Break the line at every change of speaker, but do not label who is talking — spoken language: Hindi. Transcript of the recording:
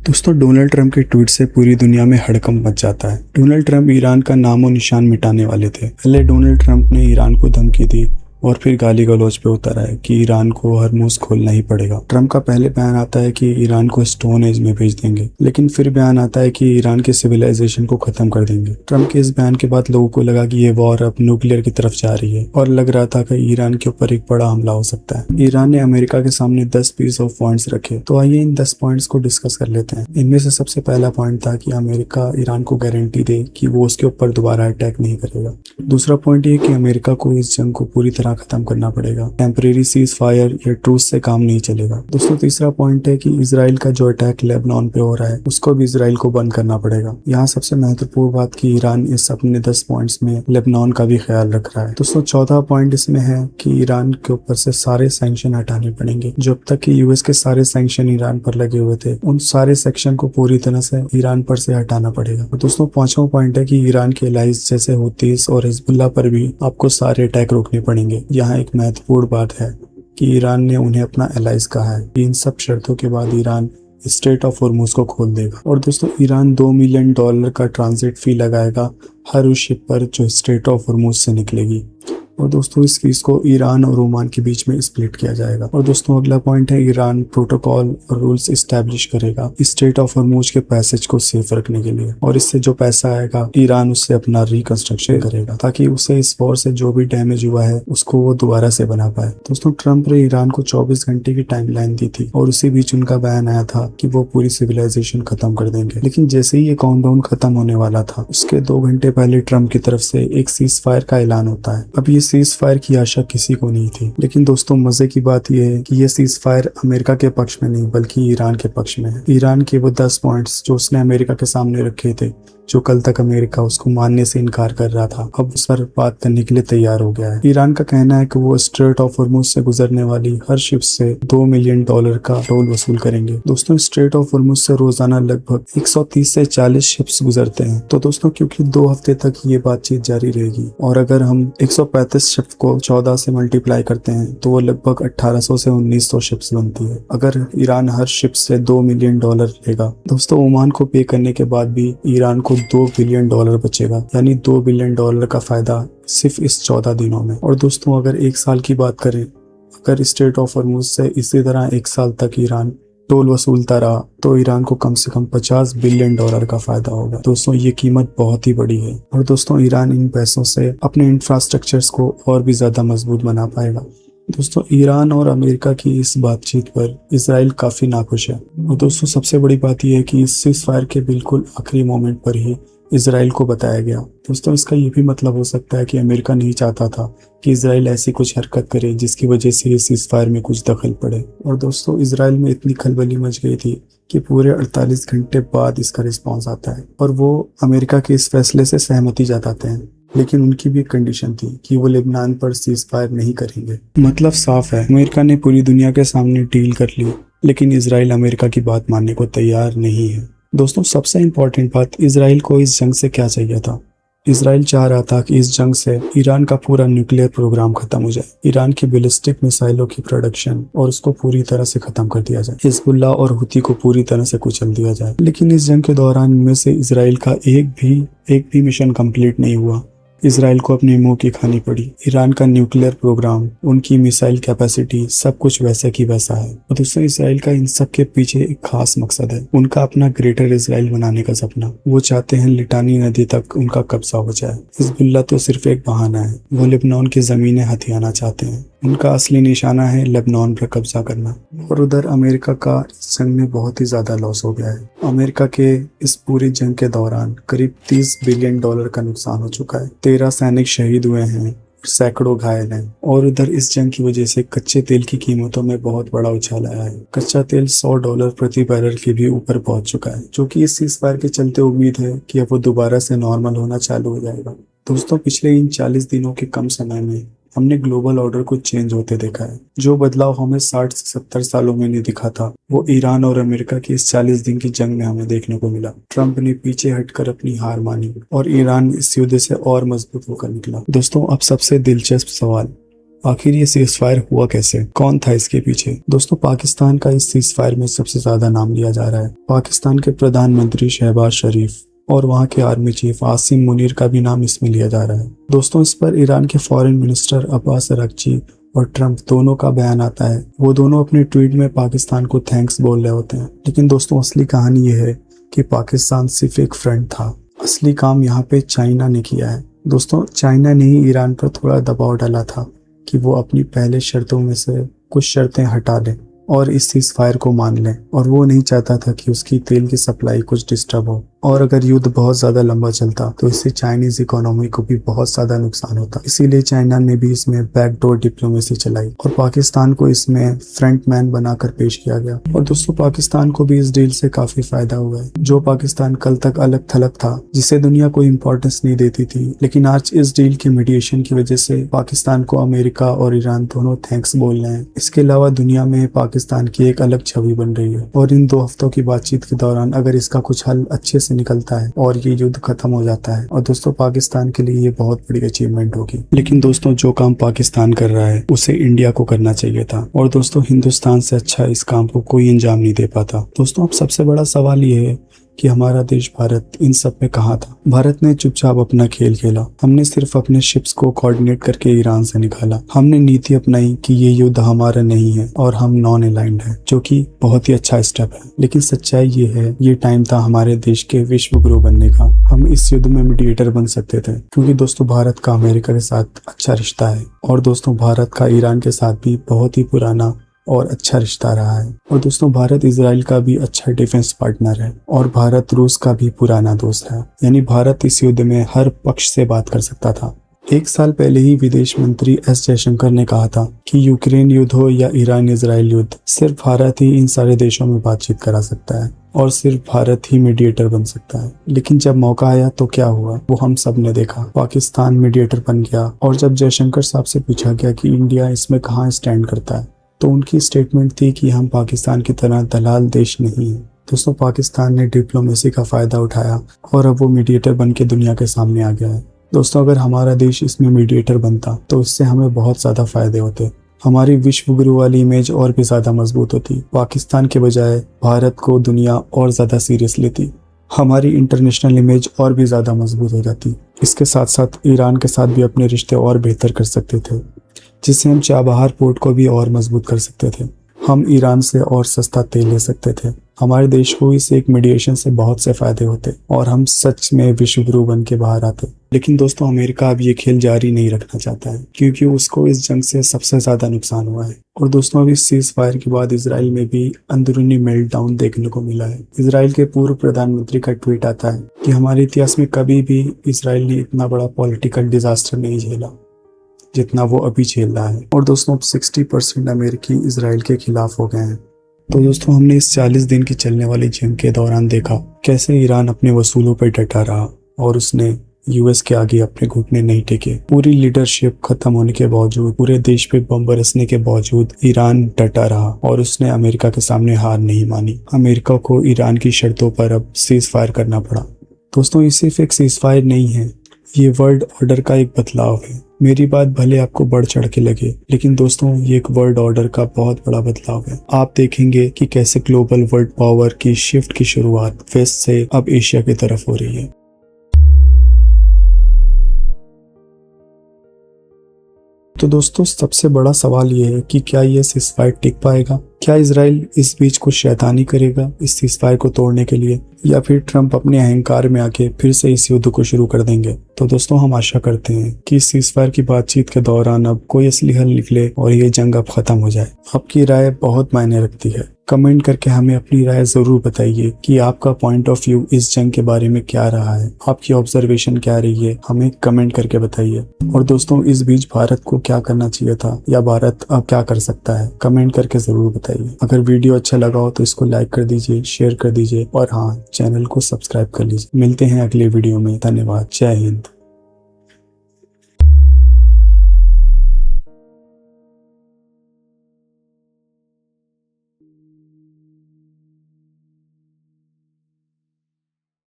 दोस्तों, डोनाल्ड ट्रंप के ट्वीट से पूरी दुनिया में हड़कंप मच जाता है। डोनाल्ड ट्रंप ईरान का नामो निशान मिटाने वाले थे। पहले डोनाल्ड ट्रंप ने ईरान को धमकी दी और फिर गाली गलौज पे उतर आए कि ईरान को हरमुज खोलना ही पड़ेगा। ट्रंप का पहले बयान आता है कि ईरान को स्टोन एज में भेज देंगे, लेकिन फिर बयान आता है कि ईरान के सिविलाइजेशन को खत्म कर देंगे। ट्रंप के इस बयान के बाद लोगों को लगा कि ये वॉर अब न्यूक्लियर की तरफ जा रही है और लग रहा था कि ईरान के ऊपर एक बड़ा हमला हो सकता है। ईरान ने अमेरिका के सामने 10 पीस ऑफ पॉइंट्स रखे, तो आइए इन 10 पॉइंट्स को डिस्कस कर लेते हैं। इनमें से सबसे पहला पॉइंट था कि अमेरिका ईरान को गारंटी दे कि वो उसके ऊपर दोबारा अटैक नहीं करेगा। दूसरा पॉइंट ये कि अमेरिका को इस जंग को पूरी तरह खत्म करना पड़ेगा। टेम्परेरी सीज फायर या ट्रूस से काम नहीं चलेगा। दोस्तों, तीसरा पॉइंट है कि इजराइल का जो अटैक लेबनान पे हो रहा है उसको भी इजराइल को बंद करना पड़ेगा। यहाँ सबसे महत्वपूर्ण बात कि ईरान इस अपने 10 पॉइंट्स में लेबनान का भी ख्याल रख रहा है। दोस्तों, चौथा पॉइंट इसमें है कि ईरान के ऊपर से सारे सैंक्शन हटाने पड़ेंगे। जब तक कि यूएस के सारे सैंक्शन ईरान पर लगे हुए थे, उन सारे सेक्शन को पूरी तरह से ईरान पर से हटाना पड़ेगा। और दोस्तों, पांचवा पॉइंट है कि ईरान के एलाइज जैसे हूतीस और हिजबुल्लाह पर भी आपको सारे अटैक रोकने पड़ेंगे। यहाँ एक महत्वपूर्ण बात है कि ईरान ने उन्हें अपना एलाइज कहा है कि इन सब शर्तों के बाद ईरान स्ट्रेट ऑफ हॉर्मुज को खोल देगा। और दोस्तों, ईरान $2 मिलियन का ट्रांजिट फी लगाएगा हर उस शिप पर जो स्ट्रेट ऑफ हॉर्मुज से निकलेगी। और दोस्तों, इस फीस को ईरान और ओमान के बीच में स्प्लिट किया जाएगा। और दोस्तों, अगला पॉइंट है ईरान प्रोटोकॉल और रूल्स इस्टेब्लिश करेगा स्ट्रेट ऑफ हॉर्मुज के पैसेज को सेफ रखने के लिए। और इससे जो पैसा आएगा ईरान उससे अपना रिकंस्ट्रक्शन करेगा ताकि उसे इस वॉर से जो भी डैमेज हुआ है उसको वो दोबारा से बना पाए। दोस्तों, ट्रंप ने ईरान को 24 घंटे की टाइमलाइन दी थी और उसी बीच उनका बयान आया था कि वो पूरी सिविलाइजेशन खत्म कर देंगे। लेकिन जैसे ही ये काउंटडाउन खत्म होने वाला था, उसके 2 घंटे पहले ट्रंप की तरफ से एक सीज फायर का ऐलान होता है। अब ये सीज फायर की आशा किसी को नहीं थी, लेकिन दोस्तों मजे की बात यह है कि ये सीज फायर अमेरिका के पक्ष में नहीं बल्कि ईरान के पक्ष में है। ईरान के वो 10 पॉइंट्स जो उसने अमेरिका के सामने रखे थे, जो कल तक अमेरिका उसको मानने से इनकार कर रहा था, अब उस पर बात करने के लिए तैयार हो गया है। ईरान का कहना है कि वो स्ट्रेट ऑफ हॉर्मुज से गुजरने वाली हर शिप से $2 मिलियन का टोल वसूल करेंगे। दोस्तों, स्ट्रेट ऑफ हॉर्मुज से रोजाना लगभग 130 से 40 शिप्स गुजरते हैं। तो दोस्तों, क्योंकि 2 हफ्ते तक ये बातचीत जारी रहेगी और अगर हम 135 शिप को 14 से मल्टीप्लाई करते हैं तो वो लगभग 1800 से 1900 शिप्स बनती है। अगर ईरान हर शिप से $2 मिलियन लेगा, दोस्तों ओमान को पे करने के बाद भी ईरान को $2 बिलियन बचेगा, यानी $2 बिलियन का फायदा सिर्फ इस 14 दिनों में। और दोस्तों, अगर 1 साल की बात करें, अगर स्ट्रेट ऑफ हॉर्मुज से इसी तरह 1 साल तक ईरान टोल वसूलता रहा तो ईरान को कम से कम $50 बिलियन का फायदा होगा। दोस्तों, ये कीमत बहुत ही बड़ी है और दोस्तों ईरान इन पैसों से अपने इंफ्रास्ट्रक्चर्स को और भी ज्यादा मजबूत बना पाएगा। दोस्तों, ईरान और अमेरिका की इस बातचीत पर इजराइल काफी नाखुश है। और दोस्तों, सबसे बड़ी बात यह है कि इस सीज फायर के बिल्कुल आखिरी मोमेंट पर ही इजराइल को बताया गया। दोस्तों, इसका ये भी मतलब हो सकता है कि अमेरिका नहीं चाहता था कि इजराइल ऐसी कुछ हरकत करे जिसकी वजह से ये सीज फायर में कुछ दखल पड़े। और दोस्तों, इजराइल में इतनी खलबली मच गई थी कि पूरे 48 घंटे बाद इसका रिस्पॉन्स आता है और वो अमेरिका के इस फैसले से सहमति जताते हैं। लेकिन उनकी भी एक कंडीशन थी कि वो लेबनान पर सीज फायर नहीं करेंगे। मतलब साफ है, अमेरिका ने पूरी दुनिया के सामने डील कर ली, लेकिन इजराइल अमेरिका की बात मानने को तैयार नहीं है। दोस्तों, सबसे इम्पोर्टेंट बात, इजराइल को इस जंग से क्या चाहिए था। इजराइल चाह रहा था कि इस जंग से ईरान का पूरा न्यूक्लियर प्रोग्राम खत्म हो जाए, ईरान की बैलिस्टिक मिसाइलों की प्रोडक्शन और उसको पूरी तरह से खत्म कर दिया जाए, हिजबुल्लाह और हुती को पूरी तरह से कुचल दिया जाए। लेकिन इस जंग के दौरान इनमें से इजराइल का एक भी मिशन कंप्लीट नहीं हुआ। इजराइल को अपनी मुंह की खानी पड़ी। ईरान का न्यूक्लियर प्रोग्राम, उनकी मिसाइल कैपेसिटी, सब कुछ वैसे की वैसा है। और दोस्तों, इजराइल का इन सब के पीछे एक खास मकसद है, उनका अपना ग्रेटर इजराइल बनाने का सपना। वो चाहते हैं लिटानी नदी तक उनका कब्जा हो जाए। हिजबुल्लाह तो सिर्फ एक बहाना है, वो लेबनान की जमीनें हथियाना चाहते हैं। उनका असली निशाना है लेबनान पर कब्जा करना। और उधर अमेरिका का इस जंग में बहुत ही ज्यादा लॉस हो गया है। अमेरिका के इस पूरी जंग के दौरान करीब $30 बिलियन का नुकसान हो चुका है। 13 सैनिक शहीद हुए हैं, सैकड़ों घायल हैं। और उधर इस जंग की वजह से कच्चे तेल की कीमतों में बहुत बड़ा उछाल आया है। कच्चा तेल $100 प्रति बैरल के भी ऊपर पहुंच चुका है, जो कि इस सीज फायर के चलते उम्मीद है कि अब वो दोबारा से नॉर्मल होना चालू हो जाएगा। दोस्तों, पिछले इन 40 दिनों के कम समय में हमने ग्लोबल ऑर्डर को चेंज होते देखा है। जो बदलाव हमें 60 से 70 सालों में नहीं दिखा था, वो ईरान और अमेरिका की इस 40 दिन की जंग में हमें देखने को मिला। ट्रंप ने पीछे हटकर अपनी हार मानी और ईरान इस युद्ध से और मजबूत होकर निकला। दोस्तों, अब सबसे दिलचस्प सवाल, आखिर ये सीज फायर हुआ कैसे, कौन था इसके पीछे? दोस्तों, पाकिस्तान का इस सीज फायर में सबसे ज्यादा नाम लिया जा रहा है। पाकिस्तान के प्रधानमंत्री शहबाज शरीफ और वहाँ के आर्मी चीफ आसिम मुनीर का भी नाम इसमें लिया जा रहा है। दोस्तों, इस पर ईरान के फॉरेन मिनिस्टर अब्बास अरागची और ट्रंप दोनों का बयान आता है। वो दोनों अपने ट्वीट में पाकिस्तान को थैंक्स बोल रहे होते हैं। लेकिन दोस्तों, असली कहानी ये है कि पाकिस्तान सिर्फ एक फ्रंट था। असली काम यहाँ पे चाइना ने किया है। दोस्तों, चाइना ने ही ईरान पर थोड़ा दबाव डाला था कि वो अपनी पहले शर्तों में से कुछ शर्तें हटा लें और इस सीज फायर को मान लें। और वो नहीं चाहता था कि उसकी तेल की सप्लाई कुछ डिस्टर्ब हो, और अगर युद्ध बहुत ज्यादा लंबा चलता तो इससे चाइनीज इकोनॉमी को भी बहुत ज्यादा नुकसान होता। इसीलिए चाइना ने भी इसमें बैकडोर डिप्लोमेसी चलाई और पाकिस्तान को इसमें फ्रंटमैन बनाकर पेश किया गया। और दोस्तों, पाकिस्तान को भी इस डील से काफी फायदा हुआ है। जो पाकिस्तान कल तक अलग थलग था, जिसे दुनिया कोई इंपॉर्टेंस नहीं देती थी, लेकिन आज इस डील की मीडिएशन की वजह से पाकिस्तान को अमेरिका और ईरान दोनों थैंक्स बोल रहे हैं। इसके अलावा दुनिया में पाकिस्तान की एक अलग छवि बन रही है। और इन 2 हफ्तों की बातचीत के दौरान अगर इसका कुछ हल अच्छे से निकलता है और ये युद्ध खत्म हो जाता है, और दोस्तों पाकिस्तान के लिए ये बहुत बड़ी अचीवमेंट होगी। लेकिन दोस्तों, जो काम पाकिस्तान कर रहा है उसे इंडिया को करना चाहिए था। और दोस्तों, हिंदुस्तान से अच्छा इस काम को कोई अंजाम नहीं दे पाता। दोस्तों, अब सबसे बड़ा सवाल ये है कि हमारा देश भारत इन सब में कहाँ था? भारत ने चुपचाप अपना खेल खेला। हमने सिर्फ अपने शिप्स को कोऑर्डिनेट करके ईरान से निकाला। हमने नीति अपनाई कि ये युद्ध हमारा नहीं है और हम नॉन अलाइंड हैं, जो कि बहुत ही अच्छा स्टेप है। लेकिन सच्चाई ये है, ये टाइम था हमारे देश के विश्व गुरु बनने का। हम इस युद्ध में मीडिएटर बन सकते थे, क्योंकि दोस्तों भारत का अमेरिका के साथ अच्छा रिश्ता है, और दोस्तों भारत का ईरान के साथ भी बहुत ही पुराना और अच्छा रिश्ता रहा है। और दोस्तों, भारत इजराइल का भी अच्छा डिफेंस पार्टनर है, और भारत रूस का भी पुराना दोस्त है। यानी भारत इस युद्ध में हर पक्ष से बात कर सकता था। 1 साल पहले ही विदेश मंत्री एस जयशंकर ने कहा था कि यूक्रेन युद्ध हो या ईरान इजराइल युद्ध, सिर्फ भारत ही इन सारे देशों में बातचीत करा सकता है और सिर्फ भारत ही मीडिएटर बन सकता है। लेकिन जब मौका आया तो क्या हुआ, वो हम सब ने देखा। पाकिस्तान मीडिएटर बन गया, और जब जयशंकर साहब से पूछा गया कि इंडिया इसमें कहाँ स्टैंड करता है, तो उनकी स्टेटमेंट थी कि हम पाकिस्तान की तरह दलाल देश नहीं है। दोस्तों, पाकिस्तान ने डिप्लोमेसी का फायदा उठाया और अब वो मीडिएटर बन के दुनिया के सामने आ गया है। दोस्तों, अगर हमारा देश इसमें मीडिएटर बनता तो इससे हमें बहुत ज्यादा फायदे होते। हमारी विश्व गुरु वाली इमेज और भी ज्यादा मजबूत होती। पाकिस्तान के बजाय भारत को दुनिया और ज्यादा सीरियस लेती। हमारी इंटरनेशनल इमेज और भी ज्यादा मजबूत हो जाती। इसके साथ साथ ईरान के साथ भी अपने रिश्ते और बेहतर कर सकते थे, जिससे हम चाबहार पोर्ट को भी और मजबूत कर सकते थे। हम ईरान से और सस्ता तेल ले सकते थे। हमारे देश को इस एक मीडिएशन से बहुत से फायदे होते और हम सच में विश्व गुरु बन के बाहर आते। लेकिन दोस्तों, अमेरिका अब ये खेल जारी नहीं रखना चाहता है, क्योंकि उसको इस जंग से सबसे ज्यादा नुकसान हुआ है। और दोस्तों, अभी सीज फायर के बाद इसराइल में भी अंदरूनी मेल्टडाउन देखने को मिला है। इसराइल के पूर्व प्रधानमंत्री का ट्वीट आता है कि हमारे इतिहास में कभी भी इसराइल ने इतना बड़ा पॉलिटिकल डिजास्टर नहीं झेला जितना वो अभी झेल रहा है। और दोस्तों, अब 60% अमेरिकी इसराइल के खिलाफ हो गए हैं। तो दोस्तों, हमने इस 40 दिन की चलने वाली जंग के दौरान देखा कैसे ईरान अपने वसूलों पर डटा रहा और उसने यूएस के आगे अपने घुटने नहीं टेके। पूरी लीडरशिप खत्म होने के बावजूद, पूरे देश पे बम बरसने के बावजूद ईरान डटा रहा और उसने अमेरिका के सामने हार नहीं मानी। अमेरिका को ईरान की शर्तों पर अब सीज फायर करना पड़ा। दोस्तों, ये सिर्फ एक सीज फायर नहीं है, ये वर्ल्ड ऑर्डर का एक बदलाव है। मेरी बात भले आपको बढ़ चढ़ के लगे, लेकिन दोस्तों, ये एक वर्ल्ड ऑर्डर का बहुत बड़ा बदलाव है। आप देखेंगे कि कैसे ग्लोबल वर्ल्ड पावर की शिफ्ट की शुरुआत वेस्ट से अब एशिया की तरफ हो रही है। तो दोस्तों, सबसे बड़ा सवाल ये है कि क्या ये सीज़फायर टिक पाएगा? क्या इजराइल इस बीच कुछ शैतानी करेगा इस सीज़फायर को तोड़ने के लिए, या फिर ट्रंप अपने अहंकार में आके फिर से इस युद्ध को शुरू कर देंगे? तो दोस्तों, हम आशा करते हैं कि इस सीज़फायर की बातचीत के दौरान अब कोई असली हल निकले और ये जंग अब खत्म हो जाए। आपकी राय बहुत मायने रखती है। कमेंट करके हमें अपनी राय जरूर बताइए कि आपका पॉइंट ऑफ व्यू इस जंग के बारे में क्या रहा है, आपकी ऑब्जर्वेशन क्या रही है, हमें कमेंट करके बताइए। और दोस्तों, इस बीच भारत को क्या करना चाहिए था या भारत अब क्या कर सकता है, कमेंट करके जरूर बताइए। अगर वीडियो अच्छा लगा हो तो इसको लाइक कर दीजिए, शेयर कर दीजिए और हाँ, चैनल को सब्सक्राइब कर लीजिए। मिलते हैं अगले वीडियो में। धन्यवाद। जय हिंद।